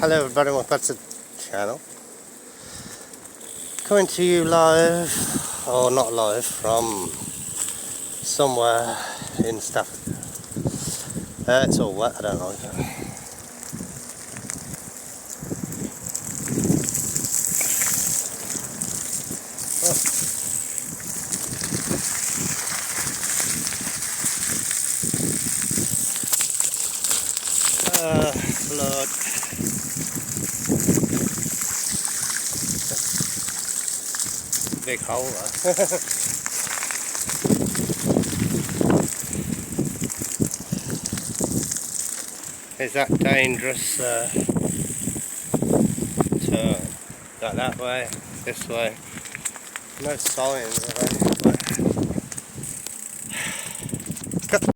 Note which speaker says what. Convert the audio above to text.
Speaker 1: Hello everybody, welcome back to the channel. Coming to you live, or not live, from somewhere in Staffordshire. It's all wet, I don't like it. Blood. Big hole there. Is that dangerous turn? That way, this way. No signs really, but